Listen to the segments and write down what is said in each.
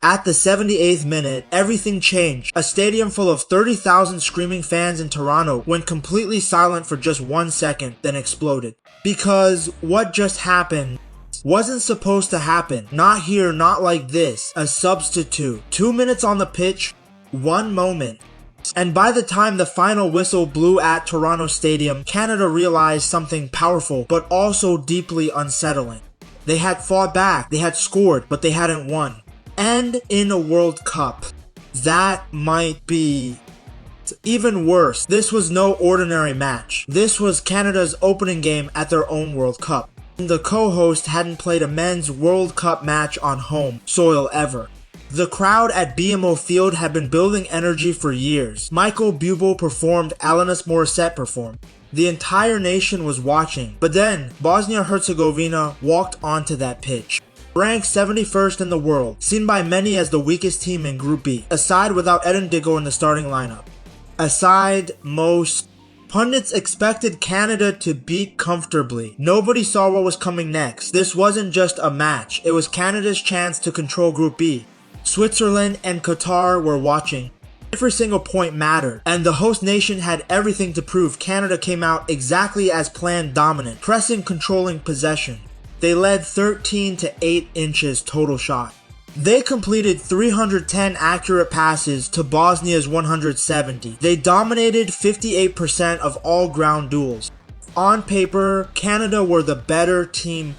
At the 78th minute, everything changed. A stadium full of 30,000 screaming fans in Toronto went completely silent for just 1 second, then exploded. Because what just happened wasn't supposed to happen. Not here, not like this. A substitute. 2 minutes on the pitch, 1 moment. And by the time the final whistle blew at Toronto Stadium, Canada realized something powerful, but also deeply unsettling. They had fought back, they had scored, but they hadn't won. And in a World Cup. That might be even worse. This was no ordinary match. This was Canada's opening game at their own World Cup. The co-host hadn't played a men's World Cup match on home soil ever. The crowd at BMO Field had been building energy for years. Michael Bublé performed, Alanis Morissette performed. The entire nation was watching. But then, Bosnia-Herzegovina walked onto that pitch. Ranked 71st in the world, seen by many as the weakest team in Group B, a side without Edin Dzeko in the starting lineup. A side most pundits expected Canada to beat comfortably. Nobody saw what was coming next. This wasn't just a match, it was Canada's chance to control Group B. Switzerland and Qatar were watching. Every single point mattered, and the host nation had everything to prove. Canada came out exactly as planned, dominant, pressing, controlling possession. They led 13 to 8 inches total shot. They completed 310 accurate passes to Bosnia's 170. They dominated 58% of all ground duels. On paper, Canada were the better team,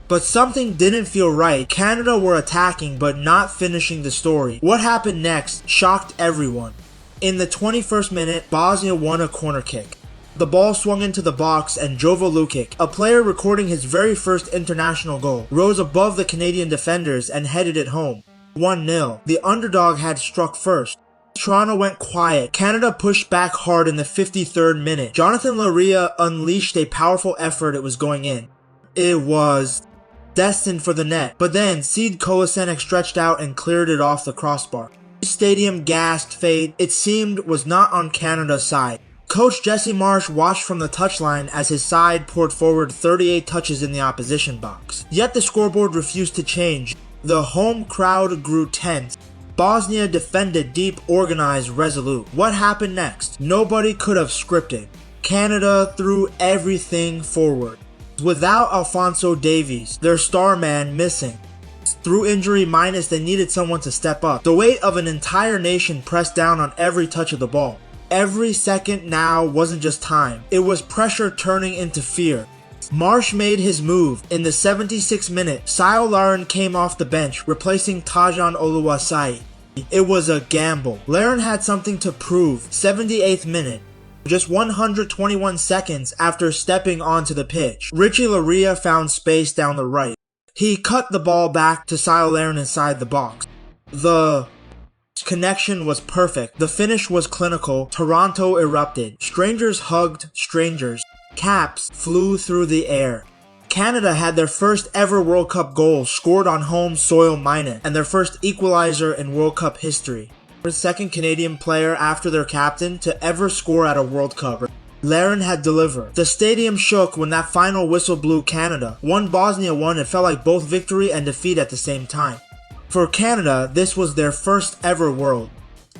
but something didn't feel right. Canada were attacking but not finishing the story. What happened next shocked everyone. In the 21st minute, Bosnia won a corner kick. The ball swung into the box and Jovo Lukic, a player recording his very first international goal, rose above the Canadian defenders and headed it home. 1-0. The underdog had struck first. Toronto went quiet. Canada pushed back hard in the 53rd minute. Jonathan Laryea unleashed a powerful effort. It was going in. It was destined for the net, but then Sead Kolasinac stretched out and cleared it off the crossbar. The stadium gasped. Fate, it seemed, was not on Canada's side. Coach Jesse Marsch watched from the touchline as his side poured forward 38 touches in the opposition box. Yet the scoreboard refused to change. The home crowd grew tense. Bosnia defended deep, organized, resolute. What happened next? Nobody could have scripted. Canada threw everything forward. Without Alphonso Davies, their star man, missing. Through injury minus, they needed someone to step up. The weight of an entire nation pressed down on every touch of the ball. Every second now wasn't just time. It was pressure turning into fear. Marsch made his move. In the 76th minute, Sio Larin came off the bench, replacing Tajon Oluwaseyi. It was a gamble. Larin had something to prove. 78th minute. Just 121 seconds after stepping onto the pitch, Richie Laryea found space down the right. He cut the ball back to Sio Larin inside the box. The connection was perfect. The finish was clinical. Toronto erupted. Strangers hugged strangers. Caps flew through the air. Canada had their first ever World Cup goal scored on home soil minus, and their first equalizer in World Cup history. The second Canadian player after their captain to ever score at a World Cup. Larin had delivered. The stadium shook when that final whistle blew. Canada won, Bosnia won. It felt like both victory and defeat at the same time. For Canada, this was their first ever World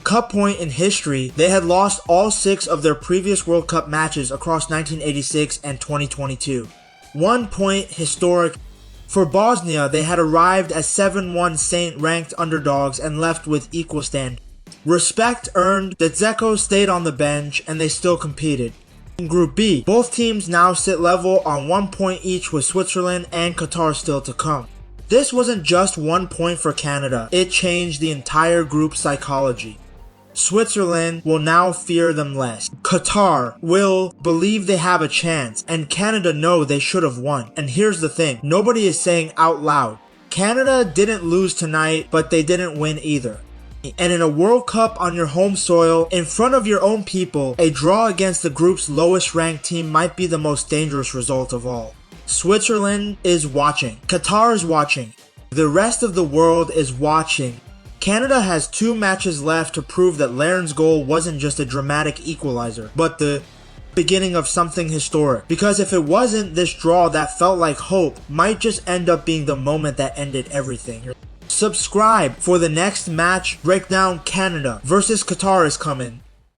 Cup point in history. They had lost all 6 of their previous World Cup matches across 1986 and 2022. 1 point historic. For Bosnia, they had arrived as 7-1 Saint ranked underdogs and left with equal stand. Respect earned. The Dzeko stayed on the bench and they still competed. In Group B, both teams now sit level on 1 point each, with Switzerland and Qatar still to come. This wasn't just 1 point for Canada, it changed the entire group's psychology. Switzerland will now fear them less. Qatar will believe they have a chance, and Canada know they should have won. And here's the thing, nobody is saying out loud, Canada didn't lose tonight, but they didn't win either. And in a World Cup on your home soil, in front of your own people, a draw against the group's lowest ranked team might be the most dangerous result of all. Switzerland is watching. Qatar is watching. The rest of the world is watching. Canada has 2 matches left to prove that Larin's goal wasn't just a dramatic equalizer, but the beginning of something historic. Because if it wasn't, this draw that felt like hope might just end up being the moment that ended everything. Subscribe for the next match breakdown. Canada versus Qatar is coming.